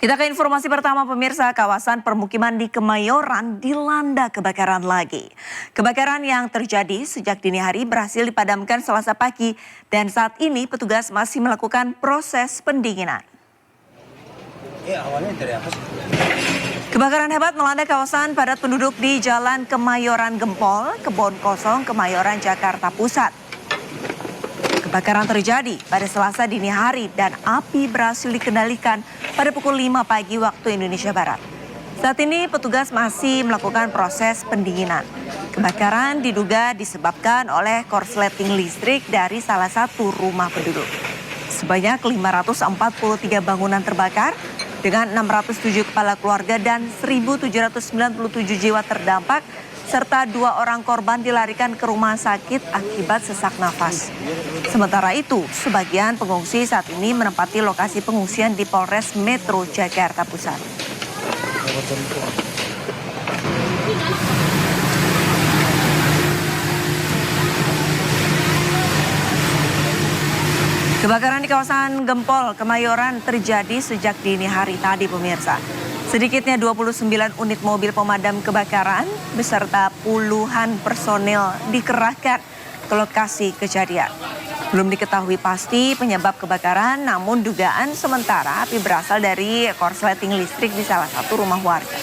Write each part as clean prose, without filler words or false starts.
Kita ke informasi pertama pemirsa, kawasan permukiman di Kemayoran dilanda kebakaran lagi. Kebakaran yang terjadi sejak dini hari berhasil dipadamkan Selasa pagi dan saat ini petugas masih melakukan proses pendinginan. Awalnya dari apa sih? Kebakaran hebat melanda kawasan padat penduduk di Jalan Kemayoran Gempol, Kebon Kosong, Kemayoran, Jakarta Pusat. Kebakaran terjadi pada Selasa dini hari dan api berhasil dikendalikan pada pukul 5 pagi waktu Indonesia Barat. Saat ini petugas masih melakukan proses pendinginan. Kebakaran diduga disebabkan oleh korsleting listrik dari salah satu rumah penduduk. Sebanyak 543 bangunan terbakar dengan 607 kepala keluarga dan 1.797 jiwa terdampak serta 2 orang korban dilarikan ke rumah sakit akibat sesak nafas. Sementara itu, sebagian pengungsi saat ini menempati lokasi pengungsian di Polres Metro Jakarta Pusat. Kebakaran di kawasan Gempol, Kemayoran terjadi sejak dini hari tadi pemirsa. Sedikitnya 29 unit mobil pemadam kebakaran beserta puluhan personel dikerahkan ke lokasi kejadian. Belum diketahui pasti penyebab kebakaran, namun dugaan sementara api berasal dari korsleting listrik di salah satu rumah warga.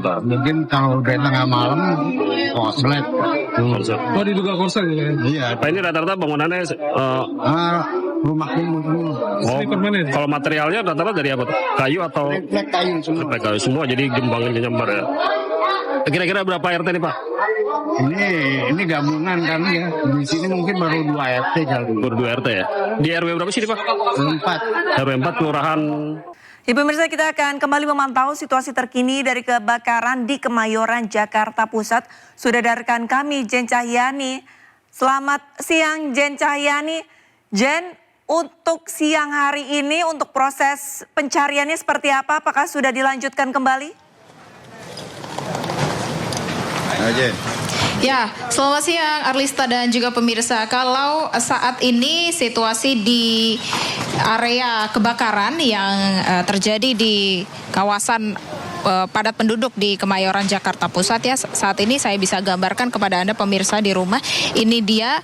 Mungkin kalau udah tengah malam korslet. Oh, diduga korslet ya? Iya. Pak, ini rata-rata bangunannya Rumah kumuh. kalau materialnya rata-rata dari apa? Kayu atau Plek kayu semua. kayu semua, jadi gembangin nyambar ya. Kira-kira berapa RT nih Pak? Ini gabungan kan ya. Di sini mungkin baru 2 RT kali. Baru 2 RT ya. Di RW berapa sih Pak? 4. RW 4 kelurahan. Ya pemirsa, kita akan kembali memantau situasi terkini dari kebakaran di Kemayoran, Jakarta Pusat. Sudah dari rekan kami, Jen Cahyani. Selamat siang Jen Cahyani. Jen, untuk siang hari ini, untuk proses pencariannya seperti apa? Apakah sudah dilanjutkan kembali? Jen. Ya, selamat siang Arlista dan juga pemirsa. Kalau saat ini situasi di area kebakaran yang terjadi di kawasan padat penduduk di Kemayoran, Jakarta Pusat ya, saat ini saya bisa gambarkan kepada Anda pemirsa di rumah. Ini dia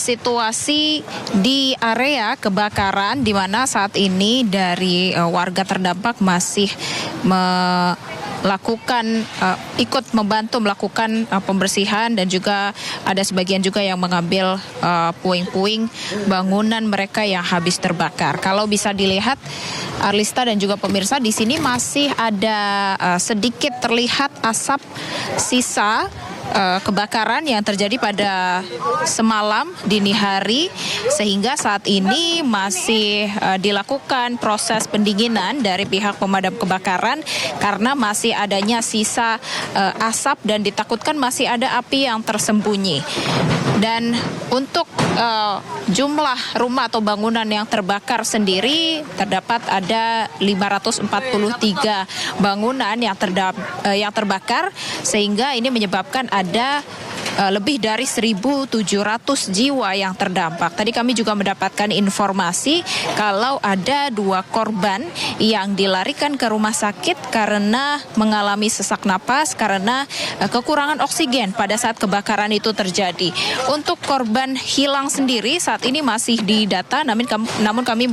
situasi di area kebakaran di mana saat ini dari warga terdampak masih ikut membantu melakukan pembersihan dan juga ada sebagian juga yang mengambil puing-puing bangunan mereka yang habis terbakar. Kalau bisa dilihat Arlista dan juga pemirsa, di sini masih ada sedikit terlihat asap sisa kebakaran yang terjadi pada semalam dini hari, sehingga saat ini masih dilakukan proses pendinginan dari pihak pemadam kebakaran karena masih adanya sisa asap dan ditakutkan masih ada api yang tersembunyi. Dan untuk jumlah rumah atau bangunan yang terbakar sendiri terdapat ada 543 bangunan yang terbakar, sehingga ini menyebabkan ada lebih dari 1.700 jiwa yang terdampak. Tadi kami juga mendapatkan informasi kalau ada 2 korban yang dilarikan ke rumah sakit karena mengalami sesak napas karena kekurangan oksigen pada saat kebakaran itu terjadi. Untuk korban hilang sendiri saat ini masih didata, namun kami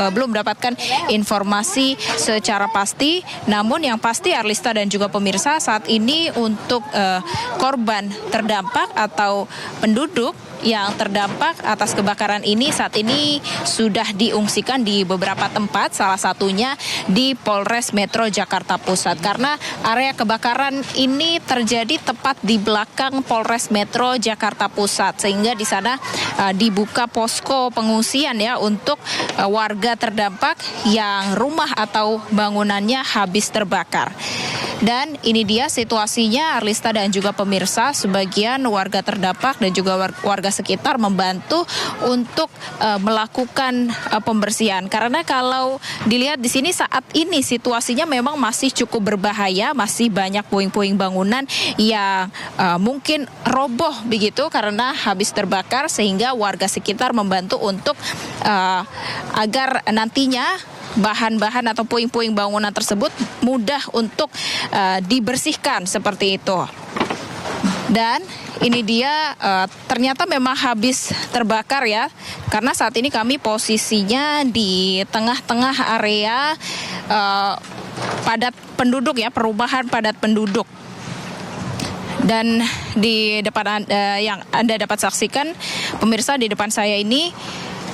belum mendapatkan informasi secara pasti. Namun yang pasti Arlista dan juga pemirsa, saat ini untuk korban terdampak atau penduduk yang terdampak atas kebakaran ini saat ini sudah diungsikan di beberapa tempat, salah satunya di Polres Metro Jakarta Pusat, karena area kebakaran ini terjadi tepat di belakang Polres Metro Jakarta Pusat, sehingga di sana dibuka posko pengungsian ya untuk warga terdampak yang rumah atau bangunannya habis terbakar. Dan ini dia situasinya, Arlista dan juga pemirsa, sebagian warga terdampak dan juga warga sekitar membantu untuk melakukan pembersihan. Karena kalau dilihat di sini saat ini situasinya memang masih cukup berbahaya, masih banyak puing-puing bangunan yang mungkin roboh begitu karena habis terbakar, sehingga warga sekitar membantu untuk agar nantinya bahan-bahan atau puing-puing bangunan tersebut mudah untuk dibersihkan seperti itu. Dan ini dia ternyata memang habis terbakar ya, karena saat ini kami posisinya di tengah-tengah area padat penduduk ya, perumahan padat penduduk. Dan di depan yang Anda dapat saksikan pemirsa, di depan saya ini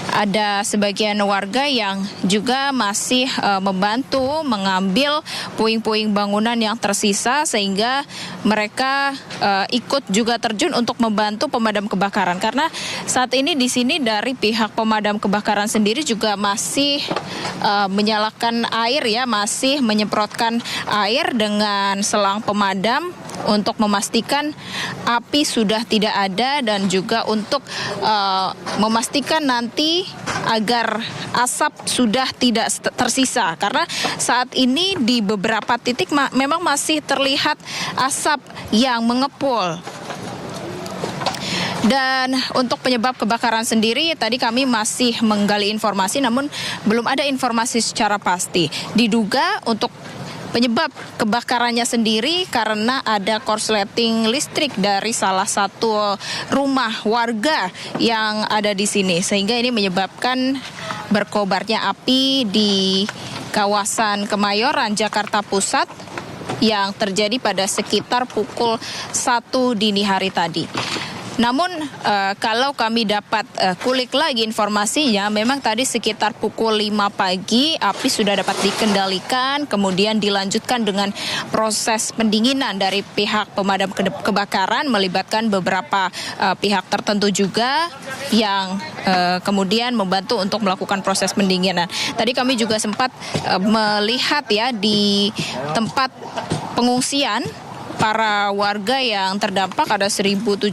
ada sebagian warga yang juga masih membantu mengambil puing-puing bangunan yang tersisa, sehingga mereka ikut juga terjun untuk membantu pemadam kebakaran. Karena saat ini di sini dari pihak pemadam kebakaran sendiri juga masih menyalakan air ya, masih menyemprotkan air dengan selang pemadam untuk memastikan api sudah tidak ada, dan juga untuk memastikan nanti agar asap sudah tidak tersisa. Karena saat ini di beberapa titik memang masih terlihat asap yang mengepul. Dan untuk penyebab kebakaran sendiri tadi kami masih menggali informasi, namun belum ada informasi secara pasti. Diduga untuk penyebab kebakarannya sendiri karena ada korsleting listrik dari salah satu rumah warga yang ada di sini, sehingga ini menyebabkan berkobarnya api di kawasan Kemayoran, Jakarta Pusat yang terjadi pada sekitar pukul 1 dini hari tadi. Namun kalau kami dapat kulik lagi informasinya, memang tadi sekitar pukul 5 pagi api sudah dapat dikendalikan, kemudian dilanjutkan dengan proses pendinginan dari pihak pemadam kebakaran, melibatkan beberapa pihak tertentu juga yang kemudian membantu untuk melakukan proses pendinginan. Tadi kami juga sempat melihat ya di tempat pengungsian para warga yang terdampak, ada 1.700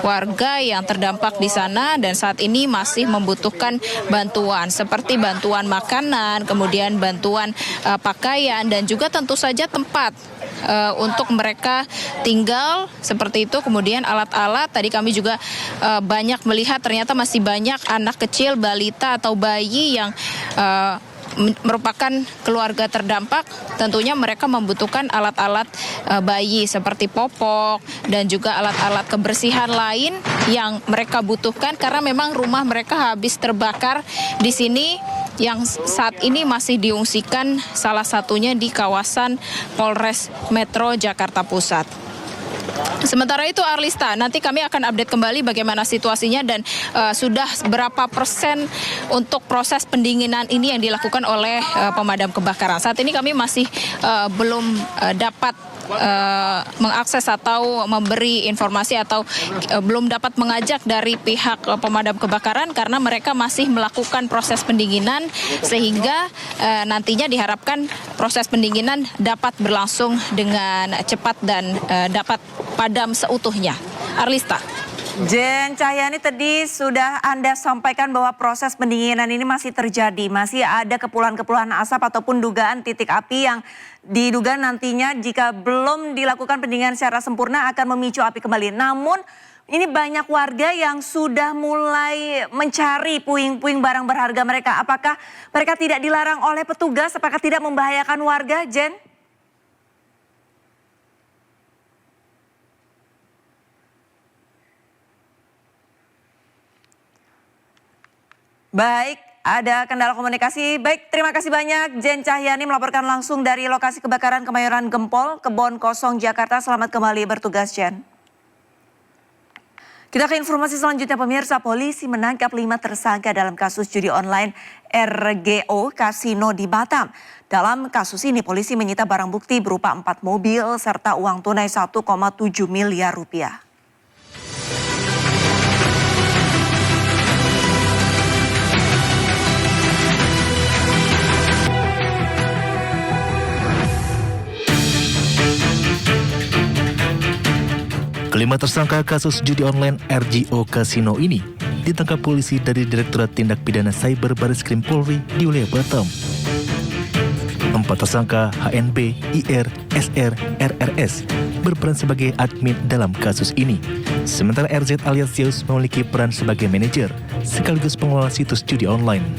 warga yang terdampak di sana, dan saat ini masih membutuhkan bantuan seperti bantuan makanan, kemudian bantuan pakaian, dan juga tentu saja tempat untuk mereka tinggal seperti itu. Kemudian alat-alat, tadi kami juga banyak melihat ternyata masih banyak anak kecil, balita atau bayi yang merupakan keluarga terdampak. Tentunya mereka membutuhkan alat-alat bayi seperti popok dan juga alat-alat kebersihan lain yang mereka butuhkan, karena memang rumah mereka habis terbakar di sini, yang saat ini masih diungsikan salah satunya di kawasan Polres Metro Jakarta Pusat. Sementara itu Arlista, nanti kami akan update kembali bagaimana situasinya dan sudah berapa persen untuk proses pendinginan ini yang dilakukan oleh pemadam kebakaran. Saat ini kami masih belum dapat mengakses atau memberi informasi atau belum dapat mengajak dari pihak pemadam kebakaran, karena mereka masih melakukan proses pendinginan, sehingga nantinya diharapkan proses pendinginan dapat berlangsung dengan cepat dan dapat padam seutuhnya. Arlista. Jen Cahyani, tadi sudah Anda sampaikan bahwa proses pendinginan ini masih terjadi. Masih ada kepulan-kepulan asap ataupun dugaan titik api yang diduga nantinya jika belum dilakukan pendinginan secara sempurna akan memicu api kembali. Namun ini banyak warga yang sudah mulai mencari puing-puing barang berharga mereka. Apakah mereka tidak dilarang oleh petugas? Apakah tidak membahayakan warga, Jen? Baik, ada kendala komunikasi. Baik, terima kasih banyak Jen Cahyani melaporkan langsung dari lokasi kebakaran Kemayoran Gempol, Kebon Kosong, Jakarta. Selamat kembali bertugas, Jen. Kita ke informasi selanjutnya, pemirsa. Polisi menangkap 5 tersangka dalam kasus judi online RGO Kasino di Batam. Dalam kasus ini, polisi menyita barang bukti berupa 4 mobil serta uang tunai 1,7 miliar rupiah. Kelima tersangka kasus judi online RGO Kasino ini ditangkap polisi dari Direktorat Tindak Pidana Cyber Bareskrim Polri di wilayah Batam. 4 tersangka HNB, IR, SR, RRS berperan sebagai admin dalam kasus ini. Sementara RZ alias Zeus memiliki peran sebagai manajer sekaligus pengelola situs judi online.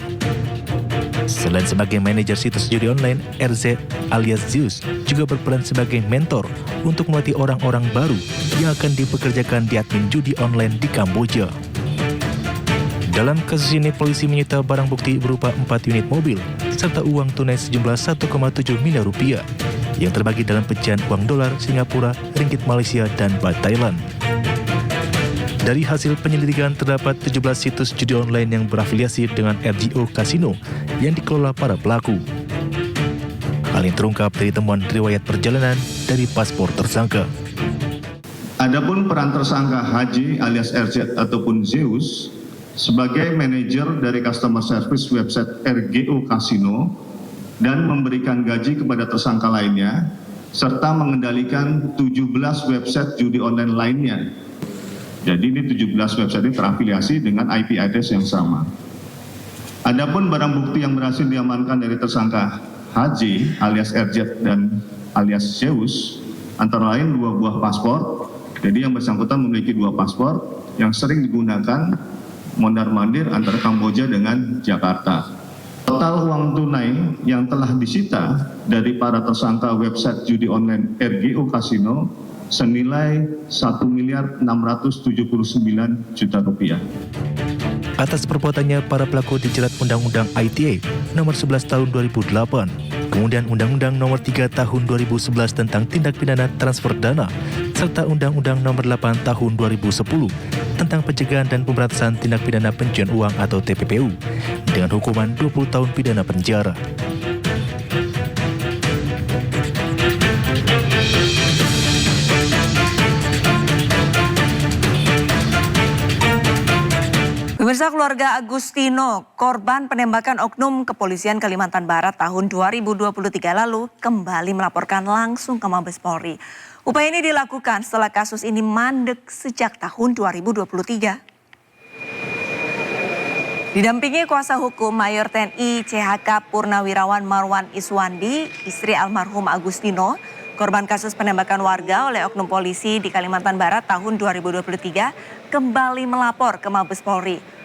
Selain sebagai manajer situs judi online, RZ alias Zeus juga berperan sebagai mentor untuk melatih orang-orang baru yang akan dipekerjakan di admin judi online di Kamboja. Dalam kasus ini, polisi menyita barang bukti berupa 4 unit mobil serta uang tunai sejumlah 1,7 miliar rupiah yang terbagi dalam pecahan uang dolar Singapura, ringgit Malaysia, dan baht Thailand. Dari hasil penyelidikan terdapat 17 situs judi online yang berafiliasi dengan RGO Kasino yang dikelola para pelaku. Hal ini terungkap dari temuan riwayat perjalanan dari paspor tersangka. Adapun peran tersangka Haji alias RZ ataupun Zeus sebagai manajer dari customer service website RGO Kasino dan memberikan gaji kepada tersangka lainnya serta mengendalikan 17 website judi online lainnya. Jadi ini 17 website ini terafiliasi dengan IP address yang sama. Adapun barang bukti yang berhasil diamankan dari tersangka HJ alias RZ dan alias Zeus antara lain 2 buah paspor. Jadi yang bersangkutan memiliki 2 paspor yang sering digunakan mondar-mandir antara Kamboja dengan Jakarta. Total uang tunai yang telah disita dari para tersangka website judi online RGO Kasino senilai 1.679 juta rupiah. Atas perbuatannya, para pelaku dijerat Undang-Undang ITE Nomor 11 Tahun 2008, kemudian Undang-Undang Nomor 3 Tahun 2011 tentang Tindak Pidana Transfer Dana, serta Undang-Undang Nomor 8 Tahun 2010 tentang Pencegahan dan Pemberantasan Tindak Pidana Pencucian Uang atau TPPU dengan hukuman 20 tahun pidana penjara. Pemirsa, keluarga Agustino, korban penembakan oknum kepolisian Kalimantan Barat tahun 2023 lalu, kembali melaporkan langsung ke Mabes Polri. Upaya ini dilakukan setelah kasus ini mandek sejak tahun 2023. Didampingi kuasa hukum Mayor TNI CHK Purnawirawan Marwan Iswandi, istri almarhum Agustino, korban kasus penembakan warga oleh oknum polisi di Kalimantan Barat tahun 2023, kembali melapor ke Mabes Polri.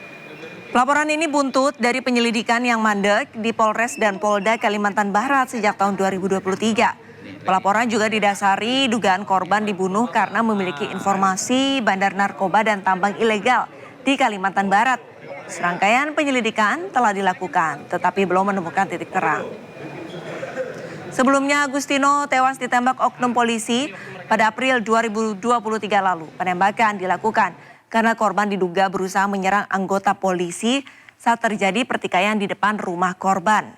Laporan ini buntut dari penyelidikan yang mandek di Polres dan Polda Kalimantan Barat sejak tahun 2023. Pelaporan juga didasari dugaan korban dibunuh karena memiliki informasi bandar narkoba dan tambang ilegal di Kalimantan Barat. Serangkaian penyelidikan telah dilakukan, tetapi belum menemukan titik terang. Sebelumnya Agustino tewas ditembak oknum polisi pada April 2023 lalu. Penembakan dilakukan karena korban diduga berusaha menyerang anggota polisi saat terjadi pertikaian di depan rumah korban.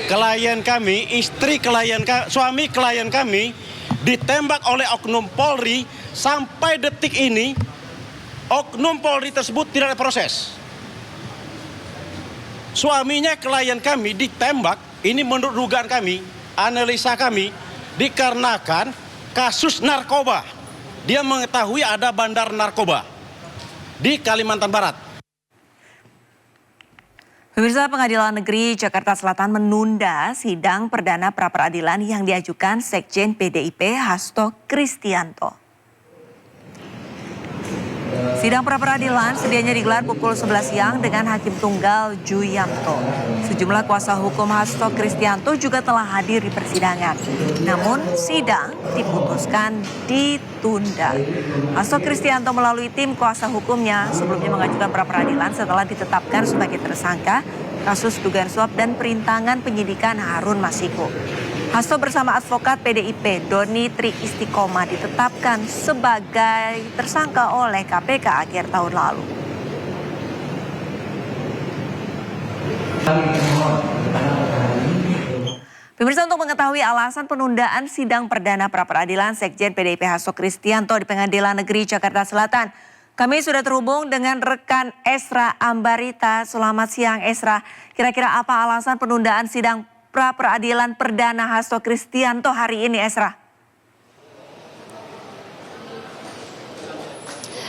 Klien kami, suami klien kami ditembak oleh oknum Polri. Sampai detik ini oknum Polri tersebut tidak ada proses. Suaminya klien kami ditembak, ini menurut dugaan kami, analisa kami, dikarenakan kasus narkoba. Dia mengetahui ada bandar narkoba di Kalimantan Barat. Pemirsa, Pengadilan Negeri Jakarta Selatan menunda sidang perdana pra-peradilan yang diajukan Sekjen PDIP Hasto Kristianto. Sidang pra-peradilan sedianya digelar pukul 11 siang dengan Hakim Tunggal Juyamto. Sejumlah kuasa hukum Hasto Kristianto juga telah hadir di persidangan. Namun sidang diputuskan ditunda. Hasto Kristianto melalui tim kuasa hukumnya sebelumnya mengajukan pra-peradilan setelah ditetapkan sebagai tersangka kasus dugaan suap dan perintangan penyidikan Harun Masiku. Hasto bersama advokat PDIP Doni Tri Istiqomah ditetapkan sebagai tersangka oleh KPK akhir tahun lalu. Pemirsa, untuk mengetahui alasan penundaan sidang perdana pra-peradilan Sekjen PDIP Hasto Kristianto di Pengadilan Negeri Jakarta Selatan, kami sudah terhubung dengan rekan Esra Ambarita. Selamat siang Esra. Kira-kira apa alasan penundaan sidang pra-peradilan perdana Hasto Kristianto hari ini, Esra?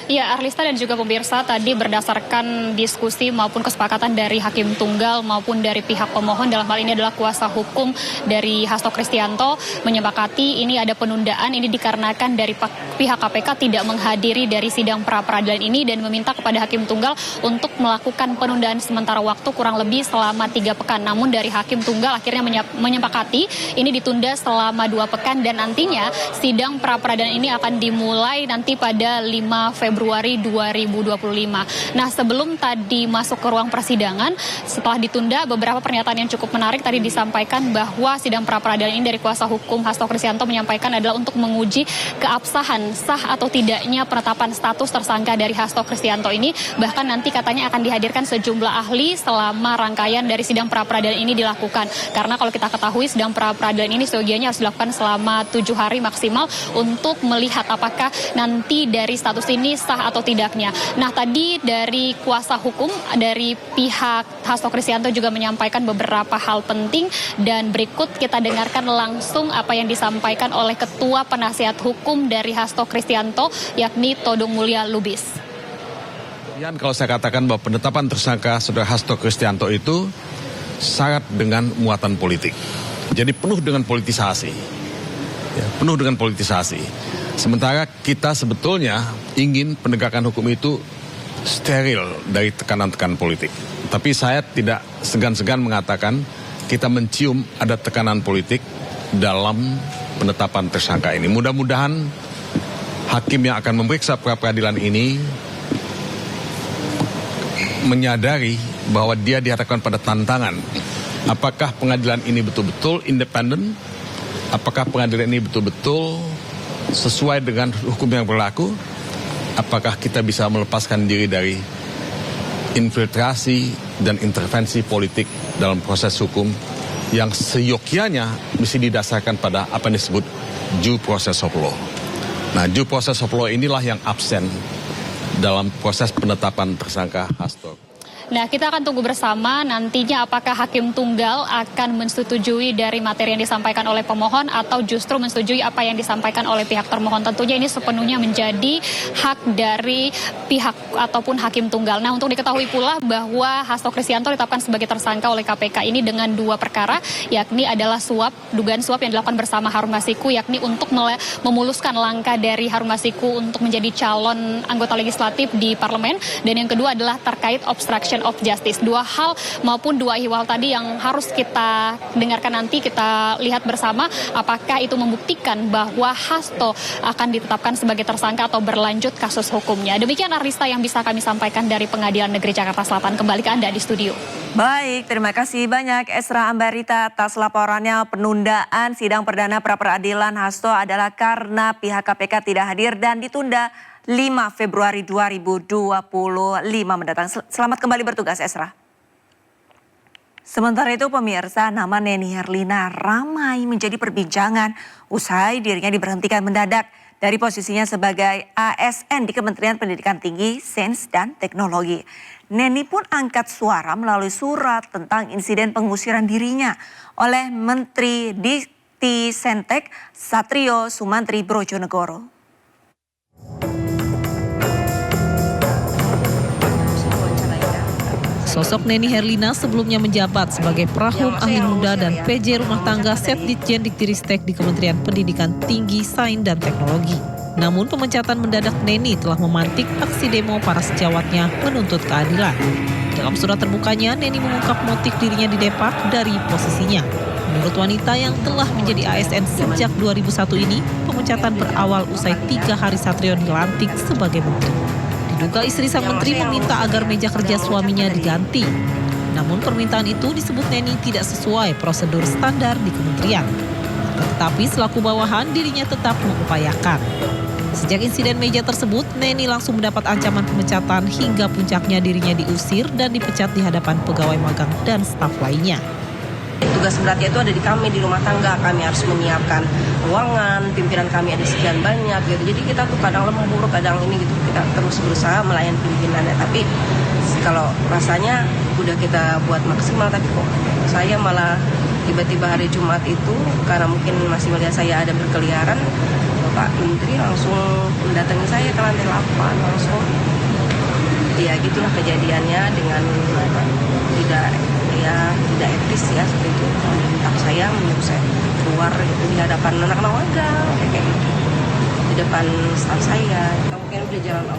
Ya, Arlista dan juga pemirsa, tadi berdasarkan diskusi maupun kesepakatan dari Hakim Tunggal maupun dari pihak pemohon, dalam hal ini adalah kuasa hukum dari Hasto Kristianto, menyepakati ini ada penundaan ini dikarenakan dari pihak KPK tidak menghadiri dari sidang pra-peradilan ini dan meminta kepada Hakim Tunggal untuk melakukan penundaan sementara waktu kurang lebih selama 3 pekan. Namun dari Hakim Tunggal akhirnya menyepakati ini ditunda selama 2 pekan dan nantinya sidang pra-peradilan ini akan dimulai nanti pada 5 Februari 2025. Nah, sebelum tadi masuk ke ruang persidangan, setelah ditunda, beberapa pernyataan yang cukup menarik tadi disampaikan bahwa sidang pra-peradilan ini dari kuasa hukum Hasto Kristianto menyampaikan adalah untuk menguji keabsahan sah atau tidaknya penetapan status tersangka dari Hasto Kristianto ini. Bahkan nanti katanya akan dihadirkan sejumlah ahli selama rangkaian dari sidang pra-peradilan ini dilakukan. Karena kalau kita ketahui sidang pra-peradilan ini seyogianya harus dilakukan selama 7 hari maksimal untuk melihat apakah nanti dari status ini sah atau tidaknya. Nah, tadi dari kuasa hukum dari pihak Hasto Kristianto juga menyampaikan beberapa hal penting dan berikut kita dengarkan langsung apa yang disampaikan oleh Ketua Penasihat Hukum dari Hasto Kristianto yakni Todung Mulya Lubis. Kalau saya katakan bahwa penetapan tersangka Saudara Hasto Kristianto itu syarat dengan muatan politik. Jadi penuh dengan politisasi. Ya, penuh dengan politisasi. Sementara kita sebetulnya ingin penegakan hukum itu steril dari tekanan-tekanan politik. Tapi saya tidak segan-segan mengatakan kita mencium ada tekanan politik dalam penetapan tersangka ini. Mudah-mudahan hakim yang akan memeriksa pra-peradilan ini menyadari bahwa dia dihadapkan pada tantangan. Apakah pengadilan ini betul-betul independen? Apakah pengadilan ini betul-betul sesuai dengan hukum yang berlaku? Apakah kita bisa melepaskan diri dari infiltrasi dan intervensi politik dalam proses hukum yang seyogyanya mesti didasarkan pada apa yang disebut due process of law. Nah, due process of law inilah yang absen dalam proses penetapan tersangka Hasto. Nah, kita akan tunggu bersama nantinya apakah Hakim Tunggal akan menyetujui dari materi yang disampaikan oleh pemohon atau justru menyetujui apa yang disampaikan oleh pihak termohon. Tentunya ini sepenuhnya menjadi hak dari pihak ataupun Hakim Tunggal. Nah, untuk diketahui pula bahwa Hasto Kristianto ditetapkan sebagai tersangka oleh KPK ini dengan 2 perkara, yakni adalah dugaan suap yang dilakukan bersama Harun Masiku, yakni untuk memuluskan langkah dari Harun Masiku untuk menjadi calon anggota legislatif di parlemen, dan yang kedua adalah terkait obstruction of justice. 2 hal maupun 2 ihwal tadi yang harus kita dengarkan nanti, kita lihat bersama apakah itu membuktikan bahwa Hasto akan ditetapkan sebagai tersangka atau berlanjut kasus hukumnya. Demikian Arlista yang bisa kami sampaikan dari Pengadilan Negeri Jakarta Selatan. Kembali ke Anda di studio. Baik, terima kasih banyak Esra Ambarita atas laporannya. Penundaan sidang perdana pra-peradilan Hasto adalah karena pihak KPK tidak hadir dan ditunda 5 Februari 2025 mendatang. Selamat kembali bertugas, Esra. Sementara itu pemirsa, nama Neni Herlina ramai menjadi perbincangan usai dirinya diberhentikan mendadak dari posisinya sebagai ASN di Kementerian Pendidikan Tinggi, Sains dan Teknologi. Neni pun angkat suara melalui surat tentang insiden pengusiran dirinya oleh Menteri Dikti Saintek Satrio Sumantri Brojonegoro. Sosok Neni Herlina sebelumnya menjabat sebagai Prahum Ahli Muda dan PJ Rumah Tangga Setditjen Diktiristek di Kementerian Pendidikan Tinggi, Sains dan Teknologi. Namun pemecatan mendadak Neni telah memantik aksi demo para sejawatnya menuntut keadilan. Dalam surat terbukanya, Neni mengungkap motif dirinya didepak dari posisinya. Menurut wanita yang telah menjadi ASN sejak 2001 ini, pemecatan berawal usai 3 hari Satrio dilantik sebagai menteri. Diduga istri sang menteri meminta agar meja kerja suaminya diganti. Namun permintaan itu disebut Neni tidak sesuai prosedur standar di kementerian. Tetapi selaku bawahan dirinya tetap mengupayakan. Sejak insiden meja tersebut, Neni langsung mendapat ancaman pemecatan hingga puncaknya dirinya diusir dan dipecat di hadapan pegawai magang dan staf lainnya. Tugas beratnya itu ada di kami di rumah tangga, kami harus menyiapkan ruangan, pimpinan kami ada sekian banyak gitu. Jadi kita tuh kadang lembur, kadang ini gitu, kita terus berusaha melayani pimpinannya. Tapi kalau rasanya udah kita buat maksimal, tapi kok saya malah tiba-tiba hari Jumat itu karena mungkin masih melihat saya ada berkeliaran, Bapak Menteri langsung mendatangi saya ke lantai 8 langsung. Ya gitulah kejadiannya dengan tidak etis ya seperti itu. Meminta saya menyuruh saya keluar itu di hadapan anak-anak warga kayak gitu, di depan staf saya.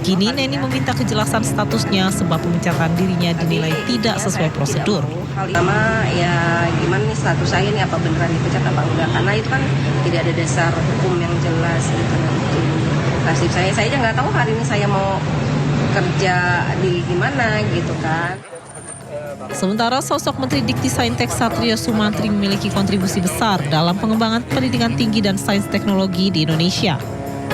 Kini Neni meminta kejelasan statusnya sebab pemecatan dirinya dinilai tidak sesuai prosedur. Pertama ya gimana nih status saya nih, apa beneran dipecat apa enggak, karena itu kan tidak ada dasar hukum yang jelas gitu. Nasib saya aja nggak tahu hari ini saya mau kerja di gimana gitu kan. Sementara sosok Menteri Dikti Saintek Satrio Sumantri memiliki kontribusi besar dalam pengembangan pendidikan tinggi dan sains teknologi di Indonesia.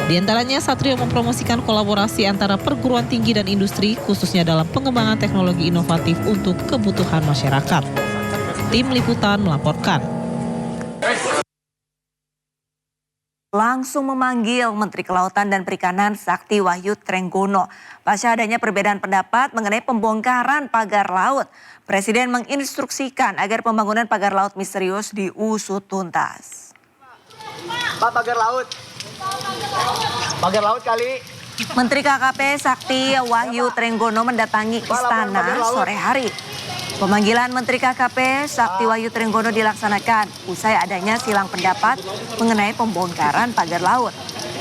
Di antaranya Satrio mempromosikan kolaborasi antara perguruan tinggi dan industri khususnya dalam pengembangan teknologi inovatif untuk kebutuhan masyarakat. Tim Liputan melaporkan. Langsung memanggil Menteri Kelautan dan Perikanan Sakti Wahyu Trenggono. Pasca adanya perbedaan pendapat mengenai pembongkaran pagar laut, Presiden menginstruksikan agar pembangunan pagar laut misterius diusut tuntas. Pak, pagar laut. Pagar laut kali. Menteri KKP Sakti Wahyu Trenggono mendatangi istana sore hari. Pemanggilan Menteri KKP Sakti Wahyu Trenggono dilaksanakan usai adanya silang pendapat mengenai pembongkaran pagar laut.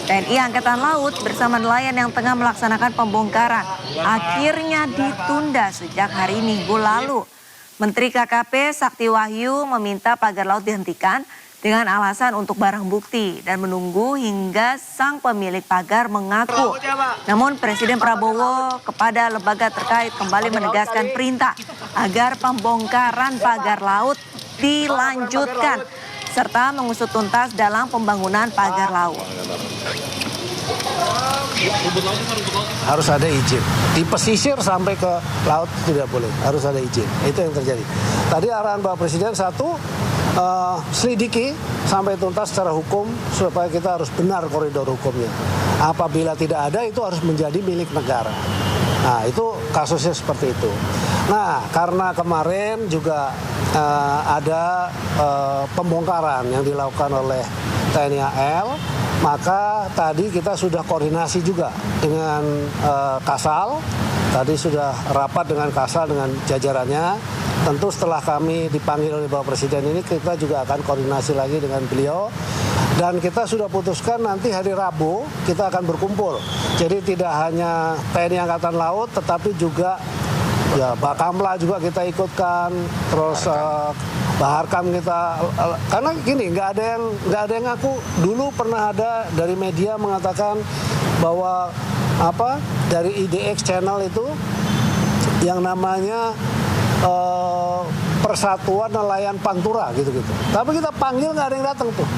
TNI Angkatan Laut bersama nelayan yang tengah melaksanakan pembongkaran akhirnya ditunda sejak hari Minggu lalu. Menteri KKP Sakti Wahyu meminta pagar laut dihentikan dengan alasan untuk barang bukti dan menunggu hingga sang pemilik pagar mengaku. Namun Presiden Prabowo kepada lembaga terkait kembali menegaskan perintah agar pembongkaran pagar laut dilanjutkan serta mengusut tuntas dalam pembangunan pagar laut. Harus ada izin. Di pesisir sampai ke laut tidak boleh. Harus ada izin. Itu yang terjadi. Tadi arahan Bapak Presiden satu, selidiki sampai tuntas secara hukum supaya kita harus benar koridor hukumnya. Apabila tidak ada itu harus menjadi milik negara. Nah itu kasusnya seperti itu. Nah karena kemarin juga ada pembongkaran yang dilakukan oleh TNI AL, maka tadi kita sudah koordinasi juga dengan Kasal. Tadi sudah rapat dengan Kasal dengan jajarannya. Tentu setelah kami dipanggil oleh Bapak Presiden ini kita juga akan koordinasi lagi dengan beliau. Dan kita sudah putuskan nanti hari Rabu kita akan berkumpul. Jadi tidak hanya TNI Angkatan Laut tetapi juga ya Bakamla juga kita ikutkan, terus Baharkam kita, karena gini nggak ada yang ngaku. Dulu pernah ada dari media mengatakan bahwa dari IDX Channel itu yang namanya Persatuan Nelayan Pantura gitu-gitu. Tapi kita panggil nggak ada yang datang tuh.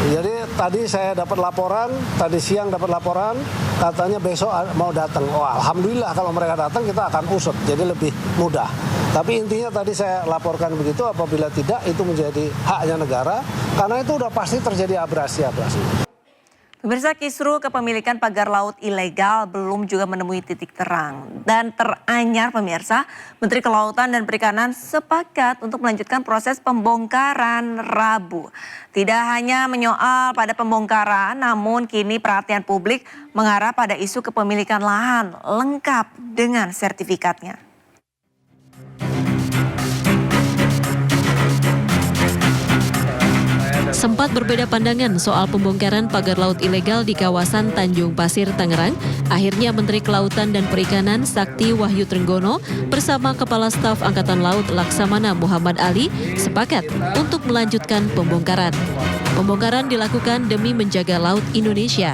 Jadi tadi saya dapat laporan, tadi siang dapat laporan, katanya besok mau datang. Oh, alhamdulillah kalau mereka datang kita akan usut, jadi lebih mudah. Tapi intinya tadi saya laporkan begitu, apabila tidak itu menjadi haknya negara, karena itu udah pasti terjadi abrasi-abrasi. Pemirsa, kisru kepemilikan pagar laut ilegal belum juga menemui titik terang. Dan teranyar pemirsa, Menteri Kelautan dan Perikanan sepakat untuk melanjutkan proses pembongkaran Rabu. Tidak hanya menyoal pada pembongkaran, namun kini perhatian publik mengarah pada isu kepemilikan lahan lengkap dengan sertifikatnya. Sempat berbeda pandangan soal pembongkaran pagar laut ilegal di kawasan Tanjung Pasir, Tangerang, akhirnya Menteri Kelautan dan Perikanan Sakti Wahyu Trenggono bersama Kepala Staf Angkatan Laut Laksamana Muhammad Ali sepakat untuk melanjutkan pembongkaran. Pembongkaran dilakukan demi menjaga laut Indonesia.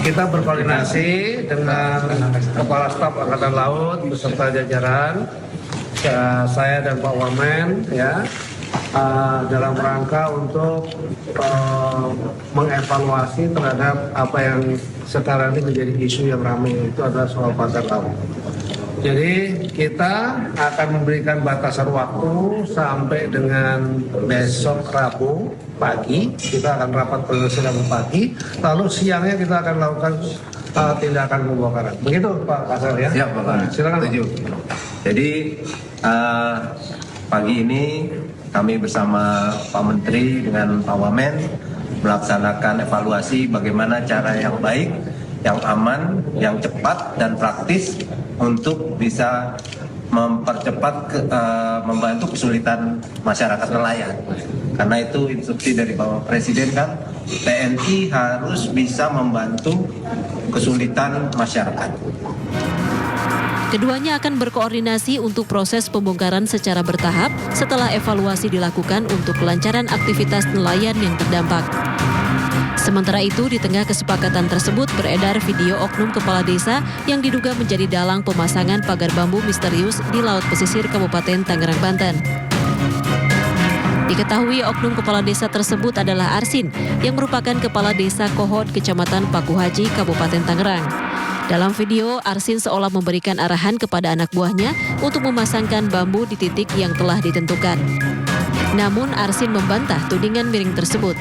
Kita berkoordinasi dengan Kepala Staf Angkatan Laut beserta jajaran, saya dan Pak Wamen, dalam rangka untuk mengevaluasi terhadap apa yang sekarang ini menjadi isu yang ramai, itu adalah soal pagar laut. Jadi kita akan memberikan batasan waktu sampai dengan besok Rabu pagi, kita akan rapat koordinasi Rabu pagi, lalu siangnya kita akan lakukan tindakan pembongkaran. Begitu Pak Kasar ya? Ya Pak. Silakan. Setuju. Jadi pagi ini kami bersama Pak Menteri dengan Pak Wamen melaksanakan evaluasi bagaimana cara yang baik, yang aman, yang cepat dan praktis untuk bisa mempercepat membantu kesulitan masyarakat nelayan. Karena itu instruksi dari Bapak Presiden kan, TNI harus bisa membantu kesulitan masyarakat. Keduanya akan berkoordinasi untuk proses pembongkaran secara bertahap setelah evaluasi dilakukan untuk kelancaran aktivitas nelayan yang terdampak. Sementara itu, di tengah kesepakatan tersebut beredar video oknum kepala desa yang diduga menjadi dalang pemasangan pagar bambu misterius di Laut Pesisir Kabupaten Tangerang, Banten. Diketahui oknum kepala desa tersebut adalah Arsin, yang merupakan kepala desa Kohod Kecamatan Pakuhaji, Kabupaten Tangerang. Dalam video, Arsin seolah memberikan arahan kepada anak buahnya untuk memasangkan bambu di titik yang telah ditentukan. Namun Arsin membantah tudingan miring tersebut.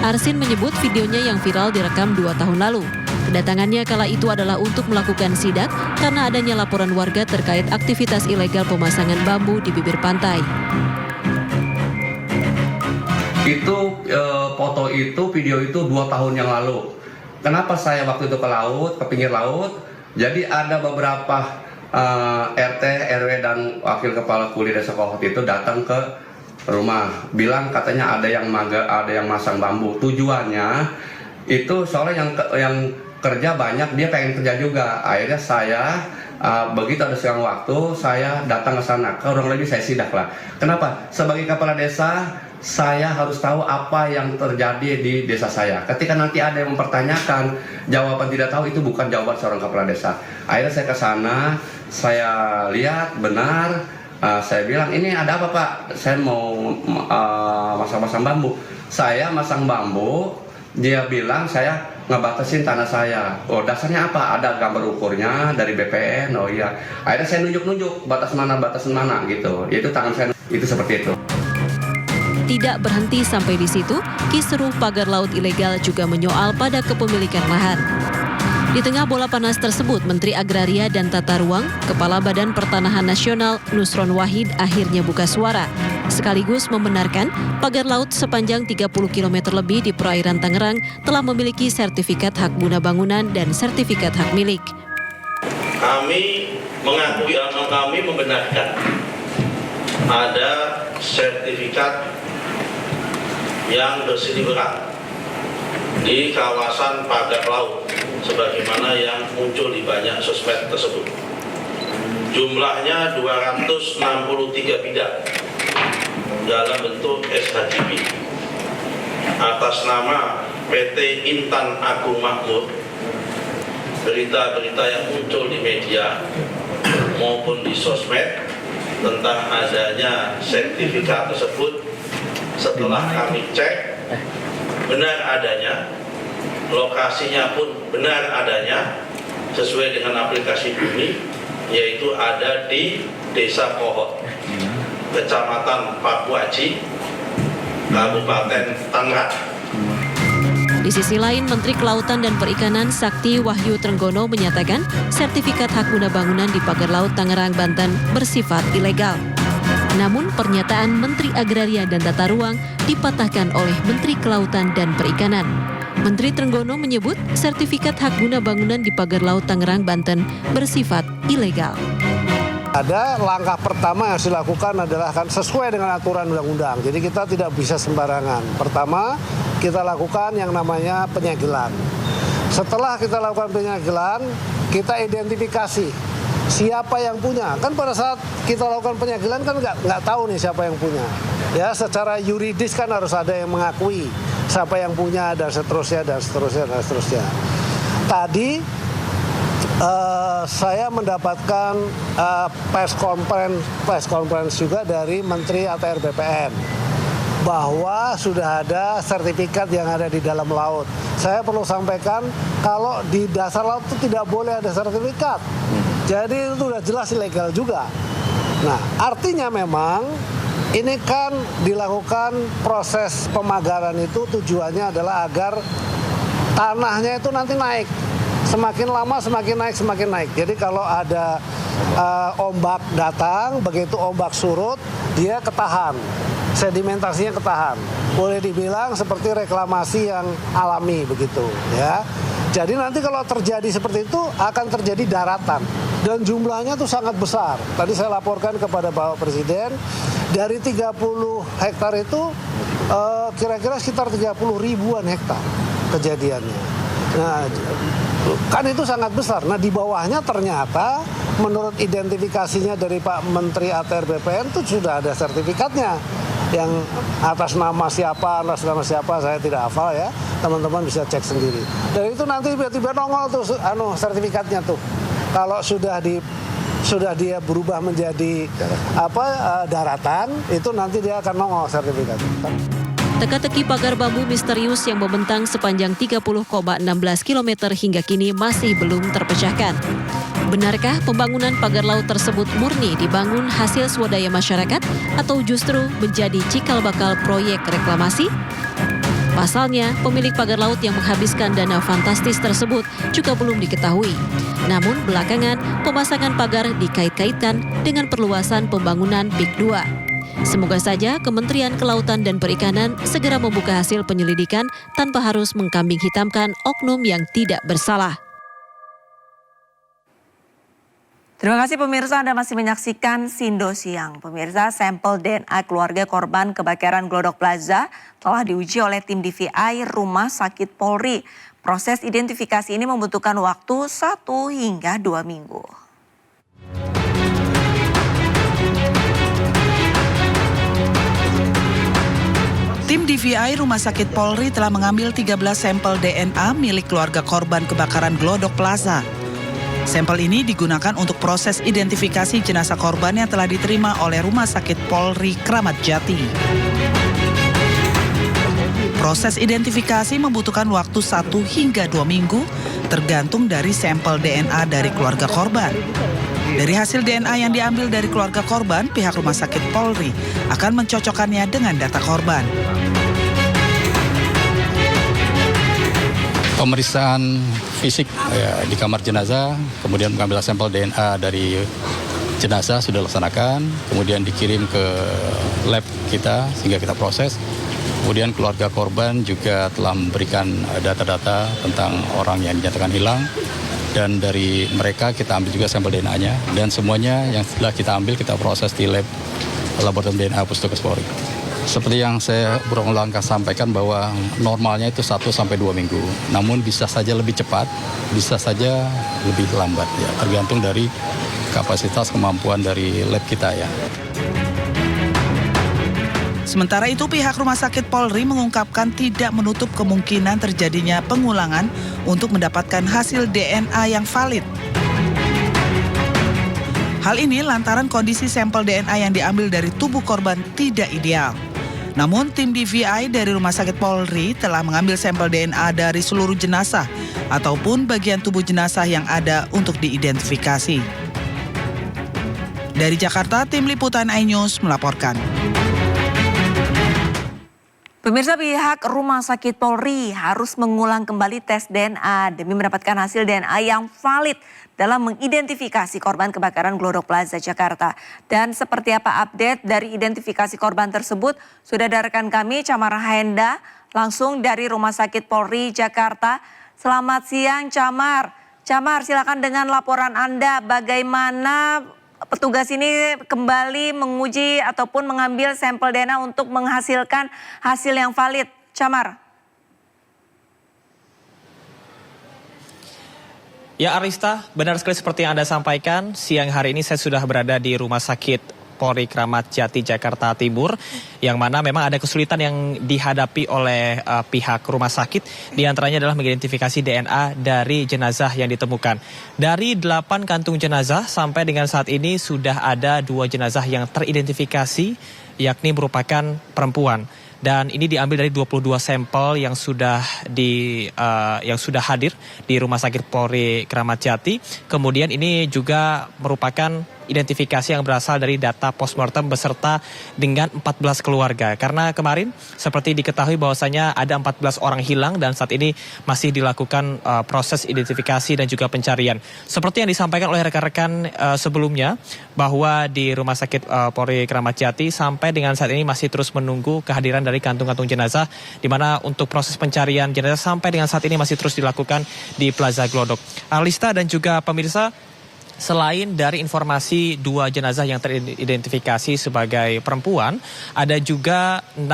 Arsin menyebut videonya yang viral direkam 2 tahun lalu. Kedatangannya kala itu adalah untuk melakukan sidak karena adanya laporan warga terkait aktivitas ilegal pemasangan bambu di bibir pantai. Itu foto itu, video itu 2 tahun yang lalu. Kenapa saya waktu itu ke laut, ke pinggir laut? Jadi ada beberapa RT, RW dan wakil kepala kuli desa Kohot itu datang ke rumah, bilang katanya ada yang masang bambu. Tujuannya itu soalnya yang kerja banyak, dia pengen kerja juga. Akhirnya saya begitu ada siang waktu, saya datang ke sana. Kurang lebih saya sidak lah. Kenapa? Sebagai kepala desa, saya harus tahu apa yang terjadi di desa saya. Ketika nanti ada yang mempertanyakan, jawaban tidak tahu itu bukan jawaban seorang kepala desa. Akhirnya saya ke sana, saya lihat benar, saya bilang ini ada apa Pak? Saya mau masang-masang bambu. Saya masang bambu, dia bilang saya ngebatasin tanah saya. Oh dasarnya apa? Ada gambar ukurnya dari BPN. Oh iya. Akhirnya saya nunjuk-nunjuk batas mana gitu. Itu tangan saya itu seperti itu. Tidak berhenti sampai di situ, kisruh pagar laut ilegal juga menyoal pada kepemilikan lahan. Di tengah bola panas tersebut, Menteri Agraria dan Tata Ruang, Kepala Badan Pertanahan Nasional Nusron Wahid akhirnya buka suara, sekaligus membenarkan pagar laut sepanjang 30 km lebih di perairan Tangerang telah memiliki sertifikat hak guna bangunan dan sertifikat hak milik. Kami mengakui atau kami membenarkan ada sertifikat yang berseliweran di kawasan pagar laut sebagaimana yang muncul di banyak sosmed tersebut. Jumlahnya 263 bidang dalam bentuk SHGB atas nama PT Intan Agung Makmur. Berita-berita yang muncul di media maupun di sosmed tentang adanya sertifikat tersebut, setelah kami cek benar adanya, lokasinya pun benar adanya sesuai dengan aplikasi Bumi, yaitu ada di Desa Kohot, Kecamatan Pakuhaji, Kabupaten Tangerang. Di sisi lain, Menteri Kelautan dan Perikanan Sakti Wahyu Trenggono menyatakan sertifikat hak guna bangunan di pagar laut Tangerang, Banten bersifat ilegal. Namun pernyataan Menteri Agraria dan Tata Ruang dipatahkan oleh Menteri Kelautan dan Perikanan. Menteri Trenggono menyebut sertifikat hak guna bangunan di pagar laut Tangerang, Banten bersifat ilegal. Ada langkah pertama yang harus dilakukan adalah kan sesuai dengan aturan undang-undang. Jadi kita tidak bisa sembarangan. Pertama, kita lakukan yang namanya penyegelan. Setelah kita lakukan penyegelan, kita identifikasi siapa yang punya. Kan pada saat kita lakukan penyegelan kan nggak tahu nih siapa yang punya. Ya, secara yuridis kan harus ada yang mengakui siapa yang punya dan seterusnya dan seterusnya dan seterusnya. Tadi saya mendapatkan press conference juga dari Menteri ATR BPN bahwa sudah ada sertifikat yang ada di dalam laut. Saya perlu sampaikan kalau di dasar laut itu tidak boleh ada sertifikat. Jadi itu sudah jelas ilegal juga. Nah, artinya memang ini kan dilakukan proses pemagaran itu tujuannya adalah agar tanahnya itu nanti naik. Semakin lama semakin naik. Jadi kalau ada ombak datang, begitu ombak surut, dia ketahan. Sedimentasinya ketahan. Boleh dibilang seperti reklamasi yang alami begitu, ya. Jadi nanti kalau terjadi seperti itu akan terjadi daratan dan jumlahnya tuh sangat besar. Tadi saya laporkan kepada Bapak Presiden dari 30 hektar itu kira-kira sekitar 30 ribuan hektar kejadiannya. Nah, kan itu sangat besar. Nah, di bawahnya ternyata menurut identifikasinya dari Pak Menteri ATR BPN itu sudah ada sertifikatnya. Yang atas nama siapa saya tidak hafal ya. Teman-teman bisa cek sendiri. Dan itu nanti tiba-tiba nongol tuh sertifikatnya tuh. Kalau sudah dia berubah menjadi daratan, itu nanti dia akan nongol sertifikatnya. Teka-teki pagar bambu misterius yang membentang sepanjang 30,16 km hingga kini masih belum terpecahkan. Benarkah pembangunan pagar laut tersebut murni dibangun hasil swadaya masyarakat atau justru menjadi cikal bakal proyek reklamasi? Pasalnya, pemilik pagar laut yang menghabiskan dana fantastis tersebut juga belum diketahui. Namun belakangan, pemasangan pagar dikait-kaitkan dengan perluasan pembangunan PIK 2. Semoga saja Kementerian Kelautan dan Perikanan segera membuka hasil penyelidikan tanpa harus mengkambing hitamkan oknum yang tidak bersalah. Terima kasih pemirsa, Anda masih menyaksikan Sindo Siang. Pemirsa, sampel DNA keluarga korban kebakaran Glodok Plaza telah diuji oleh tim DVI Rumah Sakit Polri. Proses identifikasi ini membutuhkan waktu 1 hingga 2 minggu. Tim DVI Rumah Sakit Polri telah mengambil 13 sampel DNA milik keluarga korban kebakaran Glodok Plaza. Sampel ini digunakan untuk proses identifikasi jenazah korban yang telah diterima oleh Rumah Sakit Polri Kramat Jati. Proses identifikasi membutuhkan waktu 1 hingga 2 minggu tergantung dari sampel DNA dari keluarga korban. Dari hasil DNA yang diambil dari keluarga korban, pihak Rumah Sakit Polri akan mencocokkannya dengan data korban. Pemeriksaan fisik di kamar jenazah, kemudian mengambil sampel DNA dari jenazah sudah dilaksanakan, kemudian dikirim ke lab kita sehingga kita proses. Kemudian keluarga korban juga telah memberikan data-data tentang orang yang dinyatakan hilang. Dan dari mereka kita ambil juga sampel DNA-nya. Dan semuanya yang setelah kita ambil, kita proses di lab laboratorium DNA Puskesmas Polri. Seperti yang saya berulang-ulang sampaikan bahwa normalnya itu 1-2 minggu. Namun bisa saja lebih cepat, bisa saja lebih lambat ya. Tergantung dari kapasitas kemampuan dari lab kita ya. Sementara itu pihak Rumah Sakit Polri mengungkapkan tidak menutup kemungkinan terjadinya pengulangan untuk mendapatkan hasil DNA yang valid. Hal ini lantaran kondisi sampel DNA yang diambil dari tubuh korban tidak ideal. Namun tim DVI dari Rumah Sakit Polri telah mengambil sampel DNA dari seluruh jenazah ataupun bagian tubuh jenazah yang ada untuk diidentifikasi. Dari Jakarta, tim liputan iNews melaporkan. Pemirsa, pihak Rumah Sakit Polri harus mengulang kembali tes DNA demi mendapatkan hasil DNA yang valid dalam mengidentifikasi korban kebakaran Glodok Plaza Jakarta. Dan seperti apa update dari identifikasi korban tersebut, sudah ada rekan kami Camar Henda langsung dari Rumah Sakit Polri Jakarta. Selamat siang Camar. Camar, silakan dengan laporan Anda bagaimana petugas ini kembali menguji ataupun mengambil sampel DNA untuk menghasilkan hasil yang valid. Camar. Ya Arista, benar sekali seperti yang Anda sampaikan, siang hari ini saya sudah berada di Rumah Sakit Polri Kramat Jati Jakarta Timur, yang mana memang ada kesulitan yang dihadapi oleh pihak rumah sakit, diantaranya adalah mengidentifikasi DNA dari jenazah yang ditemukan. Dari 8 kantung jenazah sampai dengan saat ini sudah ada 2 jenazah yang teridentifikasi, yakni merupakan perempuan. Dan ini diambil dari 22 sampel yang sudah hadir di Rumah Sakit Polri Kramat Jati. Kemudian ini juga merupakan identifikasi yang berasal dari data postmortem beserta dengan 14 keluarga. Karena kemarin seperti diketahui bahwasanya ada 14 orang hilang dan saat ini masih dilakukan proses identifikasi dan juga pencarian. Seperti yang disampaikan oleh rekan-rekan sebelumnya, bahwa di Rumah Sakit Polri Kramat Jati sampai dengan saat ini masih terus menunggu kehadiran dari kantung-kantung jenazah, di mana untuk proses pencarian jenazah sampai dengan saat ini masih terus dilakukan di Plaza Glodok. Arlista dan juga pemirsa, selain dari informasi 2 jenazah yang teridentifikasi sebagai perempuan, ada juga 6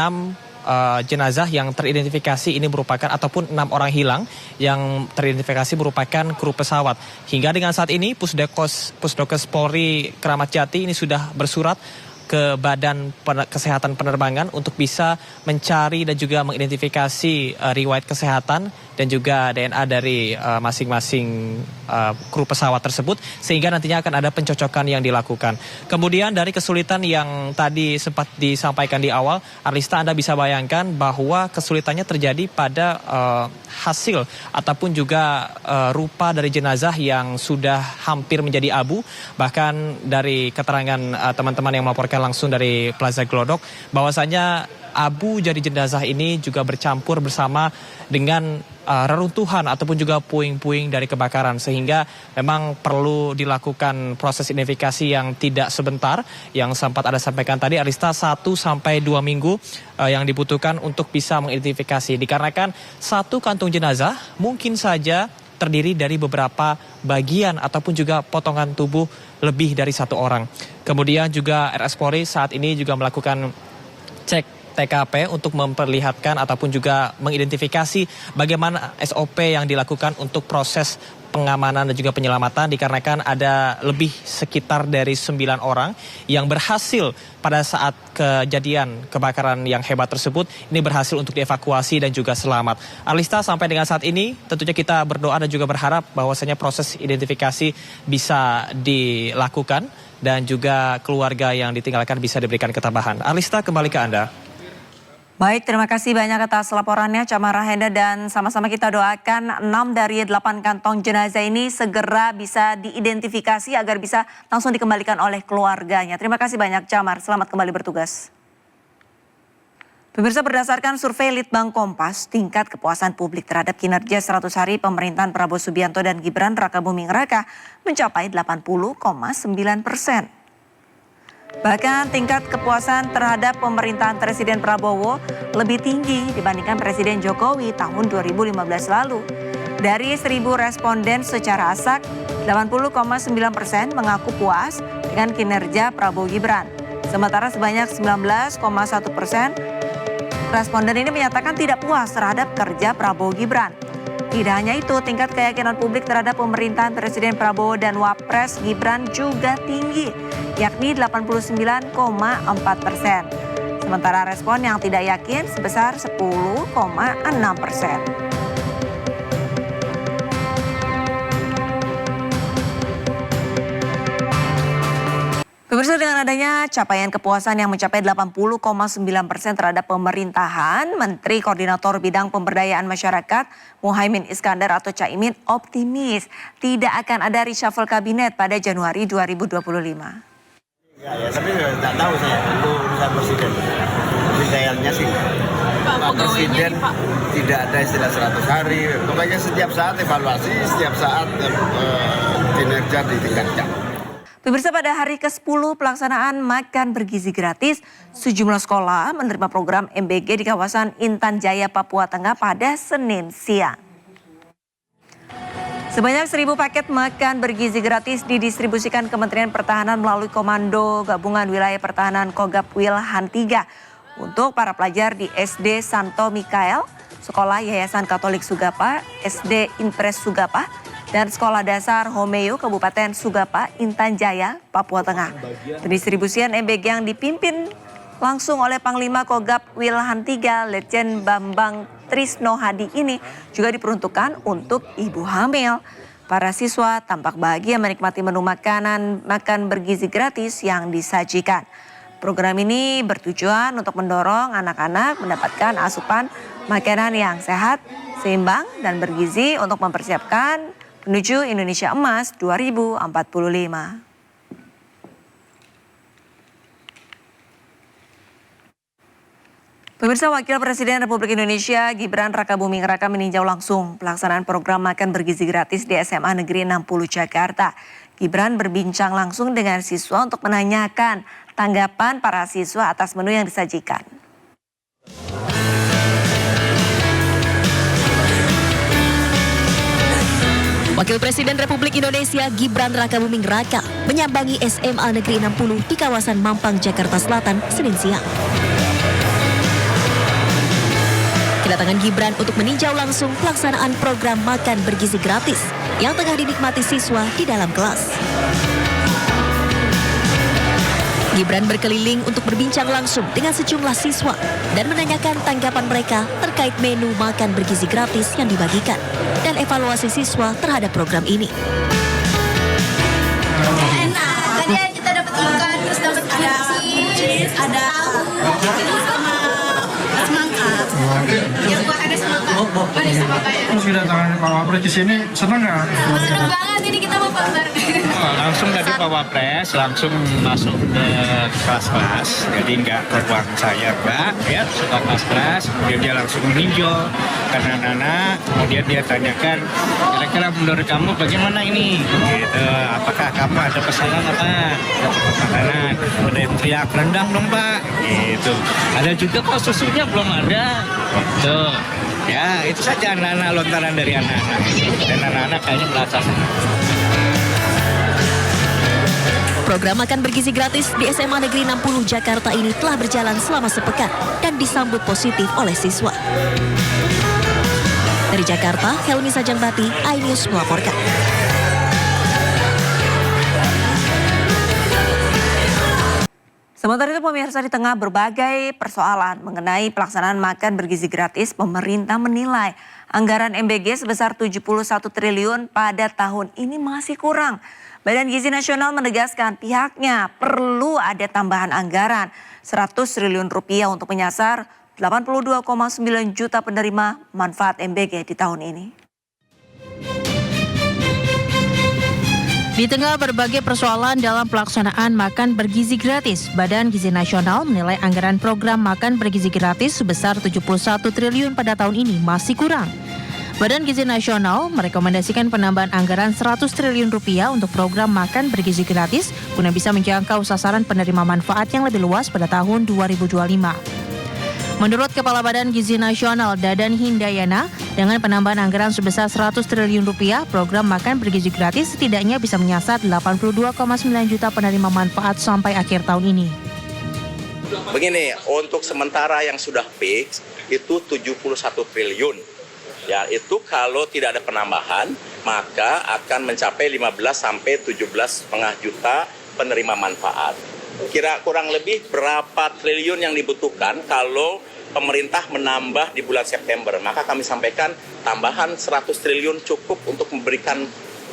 jenazah yang teridentifikasi ini merupakan ataupun 6 orang hilang yang teridentifikasi merupakan kru pesawat. Hingga dengan saat ini Pusdokes Polri Kramat Jati ini sudah bersurat ke Badan Kesehatan Penerbangan untuk bisa mencari dan juga mengidentifikasi riwayat kesehatan dan juga DNA dari masing-masing kru pesawat tersebut, sehingga nantinya akan ada pencocokan yang dilakukan. Kemudian dari kesulitan yang tadi sempat disampaikan di awal, Arlista, Anda bisa bayangkan bahwa kesulitannya terjadi pada hasil ataupun juga rupa dari jenazah yang sudah hampir menjadi abu. Bahkan dari keterangan teman-teman yang melaporkan langsung dari Plaza Glodok, bahwasanya abu dari jenazah ini juga bercampur bersama dengan reruntuhan ataupun juga puing-puing dari kebakaran, sehingga memang perlu dilakukan proses identifikasi yang tidak sebentar, yang sempat Anda sampaikan tadi Arista 1 sampai 2 minggu yang dibutuhkan untuk bisa mengidentifikasi, dikarenakan satu kantung jenazah mungkin saja terdiri dari beberapa bagian ataupun juga potongan tubuh lebih dari 1 orang. Kemudian juga RS Polri saat ini juga melakukan cek TKP untuk memperlihatkan ataupun juga mengidentifikasi bagaimana SOP yang dilakukan untuk proses pengamanan dan juga penyelamatan, dikarenakan ada lebih sekitar dari 9 orang yang berhasil pada saat kejadian kebakaran yang hebat tersebut ini berhasil untuk dievakuasi dan juga selamat. Arlista, sampai dengan saat ini tentunya kita berdoa dan juga berharap bahwasanya proses identifikasi bisa dilakukan dan juga keluarga yang ditinggalkan bisa diberikan ketabahan. Arlista, kembali ke Anda. Baik, terima kasih banyak atas laporannya Camar Henda, dan sama-sama kita doakan 6 dari 8 kantong jenazah ini segera bisa diidentifikasi agar bisa langsung dikembalikan oleh keluarganya. Terima kasih banyak Camar, selamat kembali bertugas. Pemirsa, berdasarkan survei Litbang Kompas, tingkat kepuasan publik terhadap kinerja 100 hari pemerintahan Prabowo Subianto dan Gibran Rakabuming Raka mencapai 80,9%. Bahkan tingkat kepuasan terhadap pemerintahan Presiden Prabowo lebih tinggi dibandingkan Presiden Jokowi tahun 2015 lalu. Dari 1.000 responden secara asak, 80,9% mengaku puas dengan kinerja Prabowo Gibran. Sementara sebanyak 19,1% responden ini menyatakan tidak puas terhadap kerja Prabowo Gibran. Tidak hanya itu, tingkat keyakinan publik terhadap pemerintahan Presiden Prabowo dan Wapres Gibran juga tinggi, yakni 89,4%. Sementara respon yang tidak yakin sebesar 10,6%. Pemirsa, dengan adanya capaian kepuasan yang mencapai 80,9% terhadap pemerintahan, Menteri Koordinator Bidang Pemberdayaan Masyarakat Muhaimin Iskandar atau Caimin optimis tidak akan ada reshuffle kabinet pada Januari 2025. Ya, tapi nggak tahu saya itu urusan presiden. Tapi kayaknya sih Pak Presiden tidak ada istilah 100 hari. Pokoknya setiap saat evaluasi, setiap saat kinerja ditingkatkan. Pemirsa, pada hari ke-10 pelaksanaan makan bergizi gratis, sejumlah sekolah menerima program MBG di kawasan Intan Jaya, Papua Tengah pada Senin siang. Sebanyak 1.000 paket makan bergizi gratis didistribusikan Kementerian Pertahanan melalui Komando Gabungan Wilayah Pertahanan Kogab Wilhan 3 untuk para pelajar di SD Santo Mikael, Sekolah Yayasan Katolik Sugapa, SD Impres Sugapa, dan Sekolah Dasar Homeo Kabupaten Sugapa, Intan Jaya, Papua Tengah. Pendistribusian MBG yang dipimpin langsung oleh Panglima Kogab Wilhan 3 Letjen Bambang Trisno Hadi ini juga diperuntukkan untuk ibu hamil. Para siswa tampak bahagia menikmati menu makan bergizi gratis yang disajikan. Program ini bertujuan untuk mendorong anak-anak mendapatkan asupan makanan yang sehat, seimbang, dan bergizi untuk mempersiapkan menuju Indonesia Emas 2045. Pemirsa, Wakil Presiden Republik Indonesia Gibran Rakabuming Raka meninjau langsung pelaksanaan program makan bergizi gratis di SMA Negeri 60 Jakarta. Gibran berbincang langsung dengan siswa untuk menanyakan tanggapan para siswa atas menu yang disajikan. Wakil Presiden Republik Indonesia Gibran Rakabuming Raka menyambangi SMA Negeri 60 di kawasan Mampang, Jakarta Selatan, Senin siang. Kedatangan Gibran untuk meninjau langsung pelaksanaan program makan bergizi gratis yang tengah dinikmati siswa di dalam kelas. Gibran berkeliling untuk berbincang langsung dengan sejumlah siswa dan menanyakan tanggapan mereka terkait menu makan bergizi gratis yang dibagikan dan evaluasi siswa terhadap program ini. Enak, tadi kita dapat ikan, terus dapat cheese, ada sama semangka. Yang buat ada semangka. Ada semangka ya. Terus kedatangan Pak Wapres di sini senang nggak? Senang banget, ini kita mau pamer. Langsung tadi Pak Wapres langsung masuk ke kelas-kelas, jadi nggak ke ruang saya Mbak, ya suka kelas-kelas, kemudian dia langsung meninjau karena anak-anak, kemudian dia tanyakan kira-kira menurut kamu bagaimana ini, gitu, apakah kamu ada pesanan apa, dapat makanan, ada yang teriak rendang dong Pak, gitu, ada juga kok susunya belum ada, gitu. Ya itu saja anak-anak lontaran dari anak-anak, dan anak-anak kayaknya merasa senang. Program makan bergizi gratis di SMA Negeri 60 Jakarta ini telah berjalan selama sepekan dan disambut positif oleh siswa. Dari Jakarta, Helmi Sajangbati, iNews melaporkan. Sementara itu pemirsa, di tengah berbagai persoalan mengenai pelaksanaan makan bergizi gratis, pemerintah menilai anggaran MBG sebesar 71 triliun pada tahun ini masih kurang. Badan Gizi Nasional menegaskan pihaknya perlu ada tambahan anggaran 100 triliun rupiah untuk menyasar 82,9 juta penerima manfaat MBG di tahun ini. Di tengah berbagai persoalan dalam pelaksanaan makan bergizi gratis, Badan Gizi Nasional menilai anggaran program makan bergizi gratis sebesar 71 triliun pada tahun ini masih kurang. Badan Gizi Nasional merekomendasikan penambahan anggaran 100 triliun rupiah untuk program makan bergizi gratis guna bisa menjangkau sasaran penerima manfaat yang lebih luas pada tahun 2025. Menurut Kepala Badan Gizi Nasional Dadan Hindayana, dengan penambahan anggaran sebesar 100 triliun rupiah, program makan bergizi gratis setidaknya bisa menyasar 82,9 juta penerima manfaat sampai akhir tahun ini. Begini, untuk sementara yang sudah fix itu 71 triliun. Ya, itu kalau tidak ada penambahan, maka akan mencapai 15 sampai 17,5 juta penerima manfaat. Kira kurang lebih berapa triliun yang dibutuhkan kalau pemerintah menambah di bulan September. Maka kami sampaikan tambahan 100 triliun cukup untuk memberikan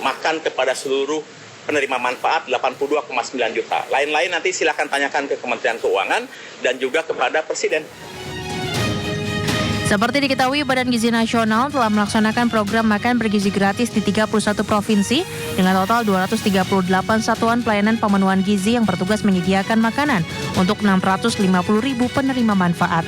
makan kepada seluruh penerima manfaat 82,9 juta. Lain-lain nanti silakan tanyakan ke Kementerian Keuangan dan juga kepada Presiden. Seperti diketahui, Badan Gizi Nasional telah melaksanakan program makan bergizi gratis di 31 provinsi dengan total 238 satuan pelayanan pemenuhan gizi yang bertugas menyediakan makanan untuk 650.000 penerima manfaat.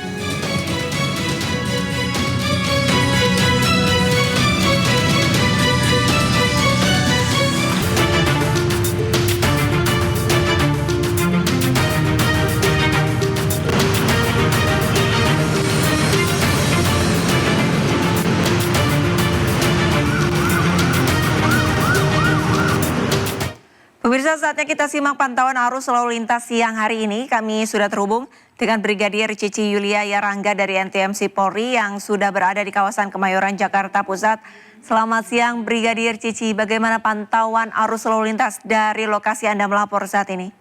Pemirsa, saatnya kita simak pantauan arus lalu lintas siang hari ini. Kami sudah terhubung dengan Brigadir Cici Yulia Yarangga dari NTMC Polri yang sudah berada di kawasan Kemayoran, Jakarta Pusat. Selamat siang Brigadir Cici, bagaimana pantauan arus lalu lintas dari lokasi Anda melapor saat ini?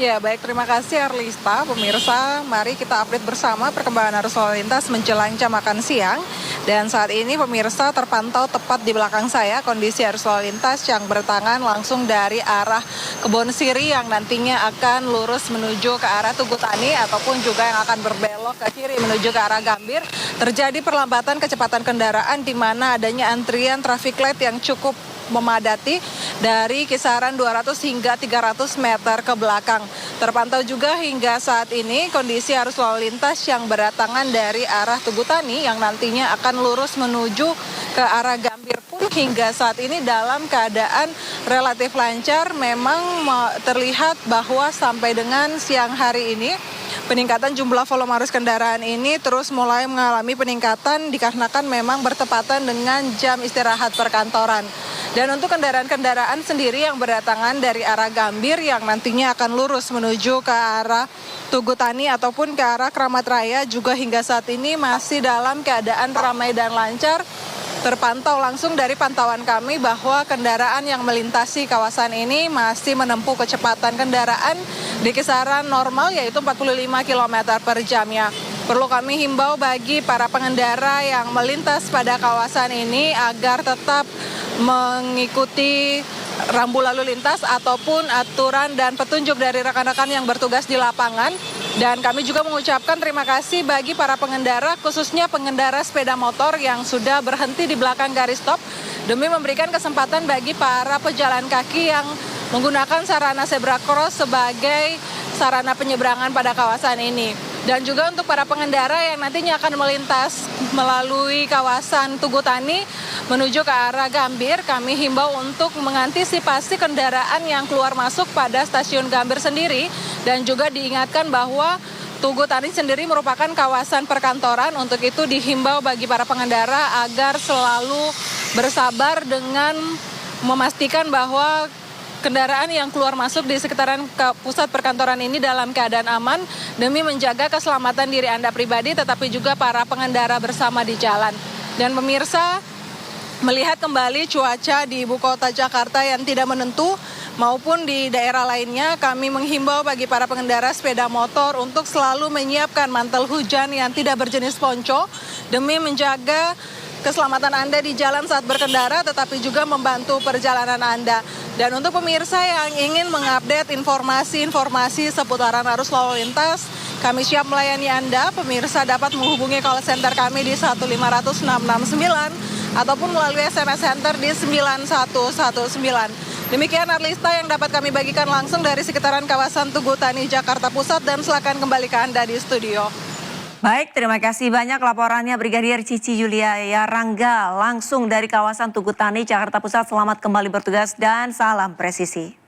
Ya, baik, terima kasih Arlista. Pemirsa, mari kita update bersama perkembangan arus lalu lintas menjelang jam makan siang. Dan saat ini pemirsa terpantau tepat di belakang saya kondisi arus lalu lintas yang berdatangan langsung dari arah Kebon Siri yang nantinya akan lurus menuju ke arah Tugu Tani ataupun juga yang akan berbelok ke kiri menuju ke arah Gambir. Terjadi perlambatan kecepatan kendaraan di mana adanya antrian traffic light yang cukup memadati dari kisaran 200 hingga 300 meter ke belakang. Terpantau juga hingga saat ini kondisi arus lalu lintas yang berdatangan dari arah Tugu Tani yang nantinya akan lurus menuju ke arah Gambir pun hingga saat ini dalam keadaan relatif lancar. Memang terlihat bahwa sampai dengan siang hari ini peningkatan jumlah volume arus kendaraan ini terus mulai mengalami peningkatan dikarenakan memang bertepatan dengan jam istirahat perkantoran. Dan untuk kendaraan-kendaraan sendiri yang berdatangan dari arah Gambir yang nantinya akan lurus menuju ke arah Tugu Tani ataupun ke arah Kramat Raya juga hingga saat ini masih dalam keadaan ramai dan lancar. Terpantau langsung dari pantauan kami bahwa kendaraan yang melintasi kawasan ini masih menempuh kecepatan kendaraan di kisaran normal yaitu 45 km per jamnya. Perlu kami himbau bagi para pengendara yang melintas pada kawasan ini agar tetap mengikuti rambu lalu lintas ataupun aturan dan petunjuk dari rekan-rekan yang bertugas di lapangan. Dan kami juga mengucapkan terima kasih bagi para pengendara, khususnya pengendara sepeda motor yang sudah berhenti di belakang garis stop demi memberikan kesempatan bagi para pejalan kaki yang menggunakan sarana zebra cross sebagai sarana penyeberangan pada kawasan ini. Dan juga untuk para pengendara yang nantinya akan melintas melalui kawasan Tugu Tani menuju ke arah Gambir, kami himbau untuk mengantisipasi kendaraan yang keluar masuk pada stasiun Gambir sendiri. Dan juga diingatkan bahwa Tugu Tani sendiri merupakan kawasan perkantoran. Untuk itu dihimbau bagi para pengendara agar selalu bersabar dengan memastikan bahwa kendaraan yang keluar masuk di sekitaran pusat perkantoran ini dalam keadaan aman demi menjaga keselamatan diri Anda pribadi tetapi juga para pengendara bersama di jalan. Dan pemirsa, melihat kembali cuaca di ibu kota Jakarta yang tidak menentu maupun di daerah lainnya, kami menghimbau bagi para pengendara sepeda motor untuk selalu menyiapkan mantel hujan yang tidak berjenis ponco demi menjaga keselamatan Anda di jalan saat berkendara tetapi juga membantu perjalanan Anda. Dan untuk pemirsa yang ingin mengupdate informasi-informasi seputaran arus lalu lintas, kami siap melayani Anda. Pemirsa dapat menghubungi call center kami di 1500669 ataupun melalui SMS center di 9119. Demikian Arlista yang dapat kami bagikan langsung dari sekitaran kawasan Tugu Tani, Jakarta Pusat, dan silakan kembali ke Anda di studio. Baik, terima kasih banyak laporannya Brigadir Cici Yulia Yarangga langsung dari kawasan Tugu Tani, Jakarta Pusat. Selamat kembali bertugas dan salam presisi.